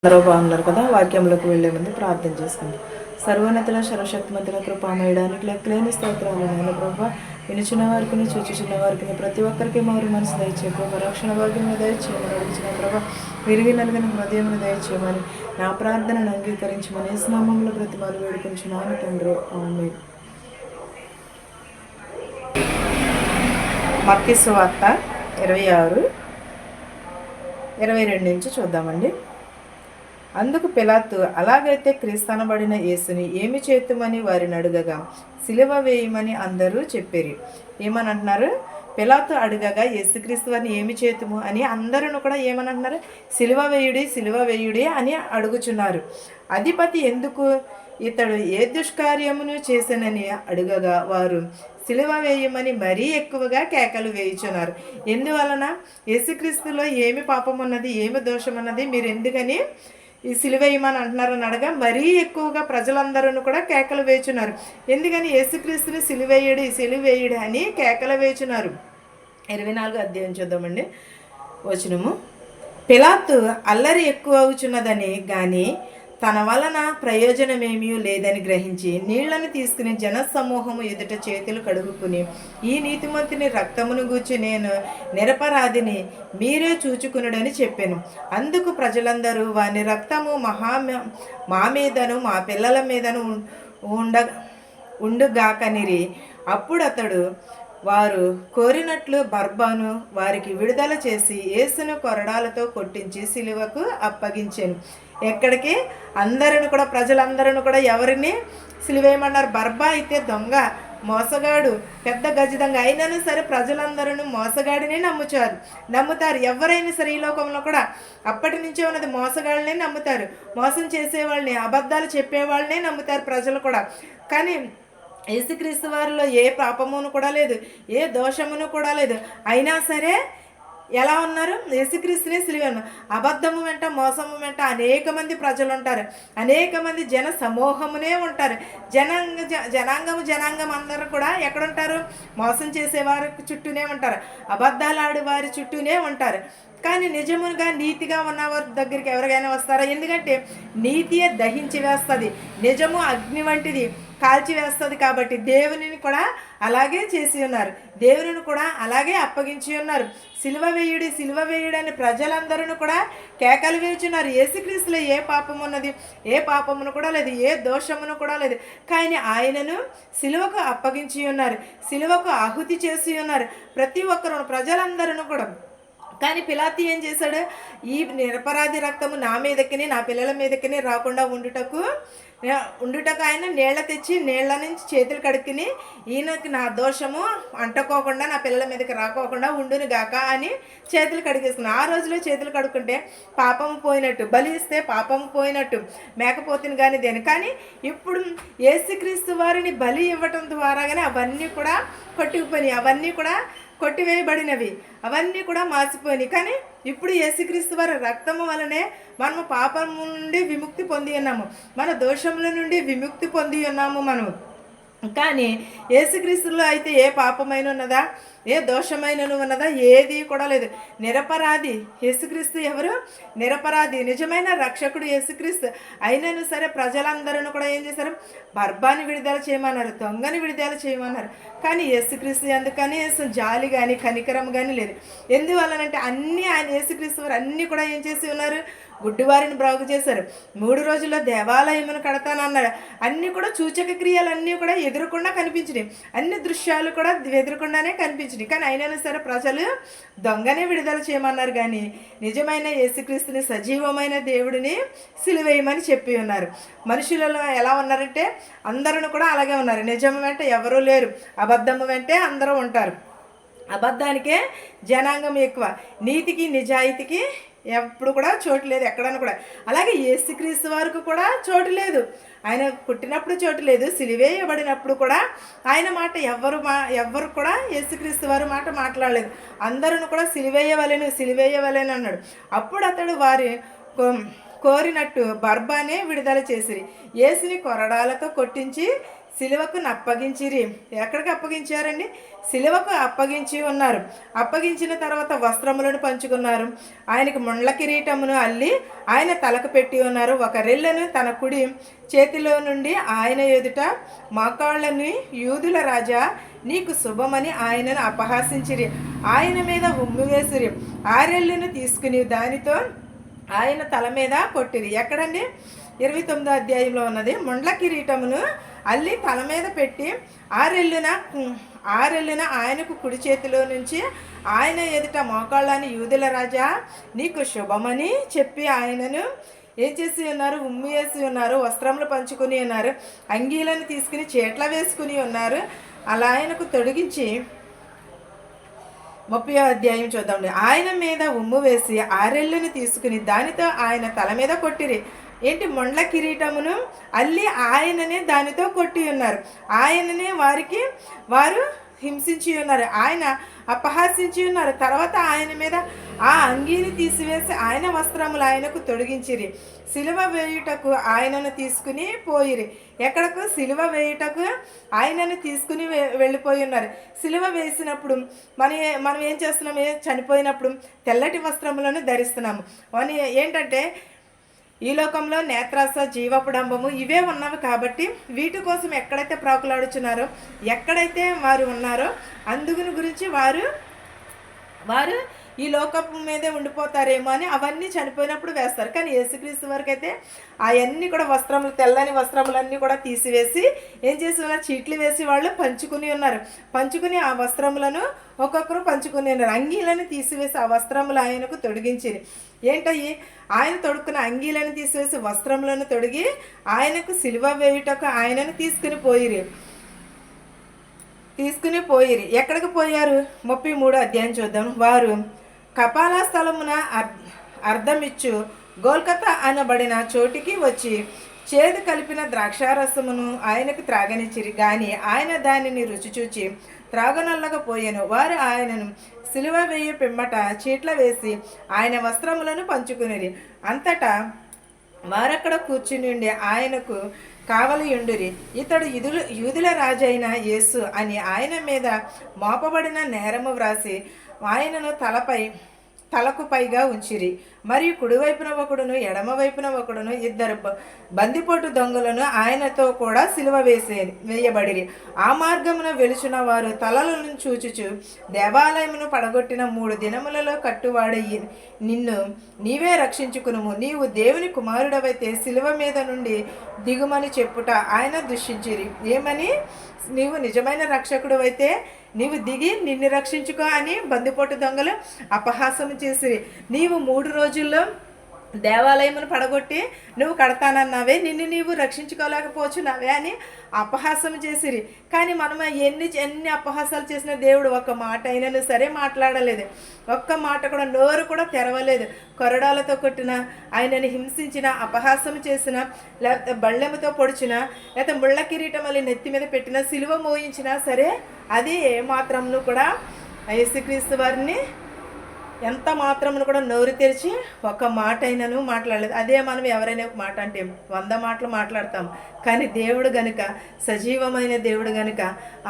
అందరూ బాగున్నారు కదా. వాక్యంలోకి వెళ్లే ముందు ప్రార్థన చేసుకుంది. సర్వోన్నతుల సర్వశక్తిమంతుల కృపామయడానికి లెక్కలేని స్తోత్రాలు నాయన ప్రభా. వినిచిన వారికి చూచుచున్న వారికి ప్రతి ఒక్కరికి మారు మనసు దయచే ప్రభా. రక్షణ భాగ్యం దయచేయమని అడుగుతున్న ప్రభా. విరిగి నలిగిన హృదయం దయచేయమని నా ప్రార్థనను అంగీకరించమని స్నామంలో ప్రతిమాలు వేడుకుంటున్నాను తండ్రి. ఆమేన్. మత్తయి సువార్త 26:22 నుంచి చూద్దామండి. అందుకు పిలాతు, అలాగైతే క్రీస్తనబడిన యేసుని ఏమి చేతుమని వారిని అడగగా, సిలువ వేయమని అందరూ చెప్పారు. ఏమని అంటున్నారు? పిలాతు అడగగా యేసుక్రీస్తు వారిని ఏమి చేతుము అని అందరూ కూడా ఏమని అంటున్నారు? సిలువ వేయుడి, సిలువ వేయుడి అని అడుగుచున్నారు. అధిపతి ఎందుకు ఇతడు ఏ దుష్కార్యమును చేశానని అడగగా వారు సిలువ వేయమని మరీ ఎక్కువగా కేకలు వేయుచున్నారు. ఎందువలన? యేసుక్రీస్తులో ఏమి పాపం ఉన్నది, ఏమి దోషం ఉన్నది, మీరు ఎందుకని ఈ సిలువేయమని అంటున్నారని అడగా మరీ ఎక్కువగా ప్రజలందరూ కూడా కేకలు వేచున్నారు. ఎందుకని? యేసుక్రీస్తుని సిలువేయుడు అని కేకలు వేచున్నారు. 24 అధ్యాయం చూద్దామండి. వచనము, పిలాతు అల్లరి ఎక్కువ అవుచున్నదని కానీ తన వలన ప్రయోజనమేమీ లేదని గ్రహించి నీళ్లను తీసుకుని జనసమూహము ఎదుట చేతులు కడుగుకుని, ఈ నీతిమంతుని రక్తమును గూర్చి నేను నిరపరాధిని, మీరే చూచుకునుడని చెప్పాను. అందుకు ప్రజలందరూ వాని రక్తము మా మీదను మా పిల్లల మీదను ఉండుగాకనిరి. అప్పుడు అతడు వారు కోరినట్లు బర్బాను వారికి విడుదల చేసి యేసును కొరడాలతో కొట్టించి సిలువకు అప్పగించాను. ఎక్కడికి? అందరిని కూడా, ప్రజలందరూ కూడా ఎవరిని సిలువేయమన్నారు? బర్బా అయితే దొంగ, మోసగాడు, పెద్ద గజదంగా అయినను సరే ప్రజలందరూ మోసగాడినే నమ్ముతారు. ఎవరైనా సరే ఈ లోకంలో కూడా అప్పటి నుంచే ఉన్నది, మోసగాళ్ళనే నమ్ముతారు. మోసం చేసేవాళ్ళని, అబద్ధాలు చెప్పేవాళ్ళనే నమ్ముతారు ప్రజలు కూడా. కానీ యేసుక్రీస్తు వారిలో ఏ పాపమును కూడా లేదు, ఏ దోషమును కూడా లేదు. అయినా సరే ఎలా ఉన్నారు? యేసుక్రీస్తునే సిలువ. అబద్ధము వెంట, మోసము వెంట అనేక మంది ప్రజలు ఉంటారు, అనేక మంది జన సమూహమునే ఉంటారు. జనాంగం అందరూ కూడా ఎక్కడుంటారు? మోసం చేసేవారి చుట్టూనే ఉంటారు, అబద్ధాలు ఆడేవారి చుట్టూనే ఉంటారు. కానీ నిజముగా నీతిగా ఉన్నవారి దగ్గరికి ఎవరికైనా వస్తారా? ఎందుకంటే నీతియే దహించి వేస్తుంది, నిజము అగ్ని వంటిది కాల్చి వేస్తుంది. కాబట్టి దేవునిని కూడా అలాగే చేసి ఉన్నారు, దేవుని కూడా అలాగే అప్పగించి ఉన్నారు. సిలువ వేయుడు అని ప్రజలందరూ కూడా కేకలు వేయుచున్నారు. యేసుక్రీస్తులో ఏ పాపం ఉన్నది? ఏ పాపమును కూడా లేదు, ఏ దోషమును కూడా లేదు. కానీ ఆయనను సిలువకు అప్పగించి ఉన్నారు, సిలువకు ఆహుతి చేసి ఉన్నారు ప్రతి ఒక్కరు, ప్రజలందరూ కూడా. కానీ పిలాతు ఏం చేశాడు? ఈ నిరపరాధి రక్తము నా మీదకిని నా పిల్లల మీదకిని రాకుండా ఉండుటకు ఆయన నీళ్ళ తెచ్చి నీళ్ళ నుంచి చేతులు కడుక్కుని, ఈయనకి నా దోషము అంటుకోకుండా నా పిల్లల మీదకి రాకోకుండా ఉండును గాక అని చేతులు కడిగేసుకున్నాను. ఆ రోజులో చేతులు కడుక్కుంటే పాపము పోయినట్టు, బలి ఇస్తే పాపము పోయినట్టు, మేకపోతుని కానీ దేని. కానీ ఇప్పుడు యేసుక్రీస్తు వారిని బలి ఇవ్వటం ద్వారాగానే అవన్నీ కూడా కొట్టుకుపోయినాయి, అవన్నీ కూడా కొట్టివేయబడినవి, అవన్నీ కూడా మాసిపోయినాయి. కానీ ఇప్పుడు యేసుక్రీస్తు వారి రక్తము వలనే మనము పాపం నుండి విముక్తి పొంది ఉన్నాము, మన దోషముల నుండి విముక్తి పొంది ఉన్నాము మనము. కానీ యేసుక్రీస్తులో అయితే ఏ పాపమైన ఉన్నదా, ఏ దోషమైన ఉన్నదా? ఏది కూడా లేదు. నిరపరాధి యేసుక్రీస్తు. ఎవరు? నిరపరాధి. నిజమైన రక్షకుడు యేసుక్రీస్తు. అయినను సరే ప్రజలందరూ కూడా ఏం చేశారు? బర్బాని విడుదల చేయమన్నారు, దొంగని విడుదల చేయమన్నారు. కానీ యేసుక్రీస్తు ఎందుకని జాలి కానీ కనికరం కానీ లేదు. ఎందువల్లనంటే ఆయన యేసుక్రీస్తు వారు అన్నీ కూడా ఏం చేసి ఉన్నారు? గుడ్డివారిని బాగు చేశారు, 3 రోజుల్లో దేవాలయమును కడతానన్నారు. అన్నీ కూడా సూచక క్రియలన్నీ కూడా ఎదురకుండా కనిపించినాయి, అన్ని దృశ్యాలు కూడా ఎదురకుండానే కనిపించినాయి. కానీ అయినా సరే ప్రజలు దొంగనే విడుదల చేయమన్నారు. కానీ నిజమైన యేసుక్రీస్తుని, సజీవమైన దేవుడిని సిలువేయమని చెప్పి ఉన్నారు. మనుషులలో ఎలా ఉన్నారంటే అందరూ కూడా అలాగే ఉన్నారు. నిజం వెంట ఎవరూ లేరు, అబద్ధము వెంటే అందరూ ఉంటారు. అబద్ధానికే జనాంగం ఎక్కువ, నీతికి నిజాయితీకి ఎప్పుడు కూడా చోటు లేదు ఎక్కడన్నా కూడా. అలాగే యేసుక్రీస్తు వారికి కూడా చోటు లేదు. ఆయన పుట్టినప్పుడు చోటు లేదు, సిలువేయబడినప్పుడు కూడా ఆయన మాట ఎవ్వరు కూడా యేసుక్రీస్తు వారి మాట మాట్లాడలేదు. అందరూ కూడా సిలువేయవలెను అన్నాడు. అప్పుడు అతడు వారి కోరినట్టు బర్బానే విడుదల చేసిరి. యేసుని కొరడాలతో కొట్టించి సిలువకు అప్పగించిరి. ఎక్కడికి అప్పగించారండి? సిలువకు అప్పగించి ఉన్నారు. అప్పగించిన తర్వాత వస్త్రములను పంచుకున్నారు. ఆయనకు ముండ్ల కిరీటమును అల్లి ఆయన తలకు పెట్టి ఉన్నారు. ఒక రెల్లను తన కుడి చేతిలో నుండి ఆయన ఎదుట మోకాళ్ళని, యూదుల రాజా నీకు శుభమని ఆయనను అపహాసించిరి. ఆయన మీద ఉమ్మి వేసిరి. ఆ రెల్లును తీసుకుని దానితో ఆయన తల మీద కొట్టిరి. ఎక్కడండి? 29వ అధ్యాయంలో ఉన్నది. ముండ్ల కిరీటమును అల్లి తల మీద పెట్టి ఆరెల్లున ఆయనకు కుడి చేతిలో నుంచి ఆయన ఎదుట మోకాళ్ళని, యూదుల రాజా నీకు శుభమని చెప్పి ఆయనను ఏం చేసి ఉన్నారు? ఉమ్మి వేసి ఉన్నారు. వస్త్రములు పంచుకుని ఉన్నారు. అంగీలను తీసుకుని చేట్ల వేసుకుని ఉన్నారు. అలా ఆయనకు తొడిగించి 30వ అధ్యాయం చూద్దాండి. ఆయన మీద ఉమ్ము వేసి ఆరెల్లుని తీసుకుని దానితో ఆయన తల మీద కొట్టిరి. ఏంటి? ముండ్ల కిరీటమును అల్లి ఆయననే దానితో కొట్టి ఉన్నారు. ఆయననే వారు హింసించి ఉన్నారు. ఆయన అపహాసించి ఉన్నారు. తర్వాత ఆయన మీద ఆ అంగీని తీసివేసి ఆయన వస్త్రములు ఆయనకు తొడిగించిరి. సిలువ వేయుటకు ఆయనను తీసుకుని పోయిరి. ఎక్కడకు? సిలువ వేయుటకు ఆయనను తీసుకుని వెళ్ళిపోయి ఉన్నారు. సిలువ వేసినప్పుడు మనం ఏం చేస్తున్నాము? చనిపోయినప్పుడు తెల్లటి వస్త్రములను ధరిస్తున్నాము. అని ఏంటంటే ఈ లోకంలో నేత్రాస, జీవపుడంబము ఇవే ఉన్నవి కాబట్టి వీటి కోసం ఎక్కడైతే ప్రాకులాడుచున్నారో, ఎక్కడైతే వారు ఉన్నారో అందుగుని గురించి వారు ఈ లోకపు మీదే ఉండిపోతారేమో అని అవన్నీ చనిపోయినప్పుడు వేస్తారు. కానీ యేసుక్రీస్తు వరకు అయితే అవన్నీ కూడా వస్త్రములు, తెల్లని వస్త్రములన్నీ కూడా తీసివేసి ఏం చేసి ఉన్నారు? చీట్లు వేసి వాళ్ళు పంచుకుని ఉన్నారు. పంచుకుని ఆ వస్త్రములను ఒక్కొక్కరు పంచుకుని ఉన్నారు. అంగీలను తీసివేసి ఆ వస్త్రములు ఆయనకు తొడిగించిరి. ఏంటయ్యి? ఆయన తొడుక్కున్న అంగీలను తీసివేసి వస్త్రములను తొడిగి ఆయనకు సిలువ వేయుటకు ఆయనను తీసుకుని పోయిరి. ఎక్కడికి పోయారు? 33వ అధ్యాయం చూద్దాం. వారు కపాల స్థలమున అర్ధమిచ్చు గోల్కతా అనబడిన చోటికి వచ్చి చేదు కలిపిన ద్రాక్షారసమును ఆయనకు త్రాగనిచ్చిరి. కానీ ఆయన దానిని రుచి చూచి త్రాగనల్లకపోయాను. వారు ఆయనను సిలువ వేయి పిమ్మట చీట్ల వేసి ఆయన వస్త్రములను పంచుకునిరి. అంతటా వారక్కడ కూర్చుని ఉండి ఆయనకు కావలియుండిరి. ఇతడు యూదుల రాజైన యేసు అని ఆయన మీద మోపబడిన నేరము వ్రాసి ఆయనను తలకు పైగా ఉంచిరి. మరియు కుడివైపున ఒకడును, ఎడమ వైపున ఒకడును, ఇద్దరు బందిపోటు దొంగలను ఆయనతో కూడా సిలువ వేయబడిరి. ఆ మార్గమున వెలుచున్న వారు తలలను చూచుచు దేవాలయమును పడగొట్టిన 3 దినములలో కట్టువాడి నిన్ను నీవే రక్షించుకునుము, నీవు దేవుని కుమారుడవైతే సిలువ మీద నుండి దిగుమని చెప్పుట ఆయన దూషించిరి. ఏమని? నీవు నిజమైన రక్షకుడు అయితే నీవు దిగి నిన్ను రక్షించుకో అని బందిపోటు దొంగలు అపహాసం చేసిరి. నీవు 3 రోజుల్లో దేవాలయమును పడగొట్టి నువ్వు కడతానన్నావే, నిన్ను నీవు రక్షించుకోలేకపోచున్నావే అని అపహాసం చేసిరి. కానీ మనం ఎన్ని అపహాసాలు చేసిన దేవుడు ఒక్క మాట అయినను సరే మాట్లాడలేదు. ఒక్క మాట కూడా, నోరు కూడా తెరవలేదు. కొరడాలతో కొట్టిన, ఆయనని హింసించిన, అపహాసం చేసిన, లేకపోతే బళ్ళెముతో పొడిచిన, లేకపోతే ముళ్ళ కిరీటం వల్ల నెత్తి మీద పెట్టిన, సిలువ మోయించినా సరే అది ఏ మాత్రమును కూడా యేసుక్రీస్తు వారిని ఎంత మాత్రమును కూడా నోరు తెరిచి ఒక మాట అయినను మాట్లాడలేదు. అదే మనం ఎవరైనా ఒక మాట అంటే 100 మాటలు మాట్లాడతాం. కానీ దేవుడు గనుక, సజీవమైన దేవుడు గనుక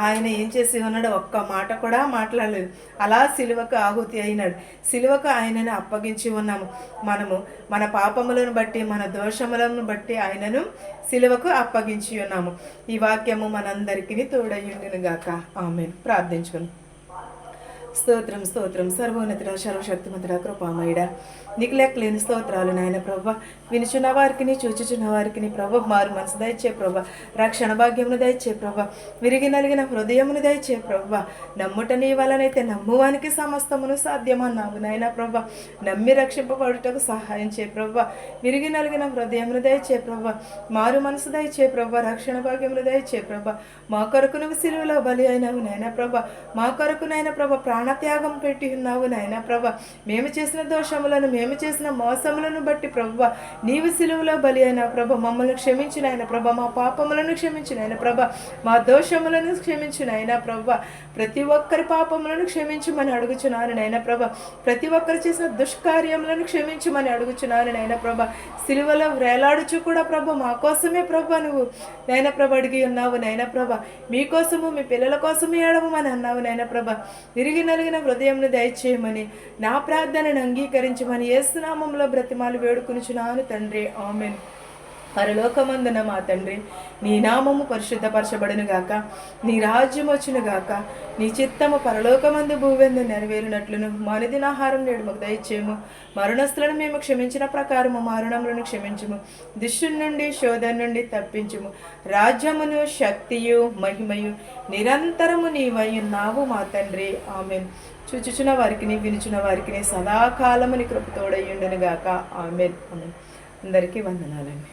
ఆయన ఏం చేసి ఉన్నాడు? ఒక్క మాట కూడా మాట్లాడలేదు. అలా సిలువకు ఆహుతి అయినాడు. సిలువకు ఆయనను అప్పగించి ఉన్నాము. మనము మన పాపములను బట్టి, మన దోషములను బట్టి ఆయనను సిలువకు అప్పగించి ఉన్నాము. ఈ వాక్యము మనందరికీ తోడయ్యుండును గాక. ఆమేన్. ప్రార్థించుకుని స్తోత్రం స్తోత్రం సర్వోన్నతుడ, సర్వశక్తిమంతుడ, కృపామయుడ, నీకు లెక్కలేని స్తోత్రాలు నాయన ప్రభ. వినుచున్న వారికి, చూచుచున్న వారికి ప్రభ మారు మనసు దయచే ప్రభ, రక్షణ భాగ్యమును దయచే ప్రభ, విరిగి నలిగిన హృదయమును దయచే ప్రభ. నమ్ముట నీ వలనైతే నమ్మువానికి సమస్తమును సాధ్యమన్నావు నాయన ప్రభ. నమ్మి రక్షింపబడుటకు సహాయం చే ప్రభ. విరిగి నలిగిన హృదయమును దయచే ప్రభ, మారు మనసు దయచే ప్రభ, రక్షణ భాగ్యమును దయచే ప్రభ. మా కొరకు నువ్వు సిలువలో బలి అయినావు నాయన ప్రభ. మా కొరకు నాయన ప్రభ ప్రాణత్యాగం పెట్టి ఉన్నావు నాయన ప్రభ. మేము చేసిన దోషములను మేము మేము చేసిన మోసములను బట్టి ప్రభువా నీవు సిలువలో బలి అయిన ప్రభ మమ్మల్ని క్షమించిన ఆయన ప్రభ, మా పాపములను క్షమించిన ఆయన ప్రభ, మా దోషములను క్షమించిన ఆయన ప్రభ, ప్రతి ఒక్కరి పాపములను క్షమించమని అడుగుచున్నాను నాయన ప్రభ, ప్రతి ఒక్కరు చేసిన దుష్కార్యములను క్షమించమని అడుగుచున్నాను నాయన ప్రభ. సిలువలో వేలాడుచు కూడా ప్రభ మా కోసమే ప్రభ నువ్వు నాయన ప్రభ అడిగి ఉన్నావు నాయన ప్రభ. మీకోసము మీ పిల్లల కోసమే ఏడవమని అన్నావు నాయన ప్రభ. తిరిగి నలిగిన హృదయంను దయచేయమని, నా ప్రార్థనను అంగీకరించమని యేసు నామములో బ్రతిమాలు వేడుకొనుచున్నాను తండ్రి. ఆమేన్. పరలోకమందున మా తండ్రి, నీ నామము పరిశుద్ధపరచబడును గాక, నీ రాజ్యం వచ్చును గాక, నీ చిత్తము పరలోకమందు భూవెందు నెరవేరునట్లును మా అనుదినాహారం నేడు మాకు దయచేయము. మరణస్థులను మేము క్షమించిన ప్రకారము మరణములను క్షమించుము. దుష్టుని నుండి శోధన నుండి తప్పించుము. రాజ్యమును శక్తియు మహిమయు నిరంతరము నీవై ఉన్నావు మా తండ్రి. ఆమెన్. చూచుచున్న వారికి వినుచున్న వారికి సదాకాలము నీ కృప తోడయ్యుండును గాక. ఆమెన్. ఆమెన్. అందరికీ వందనాలండి.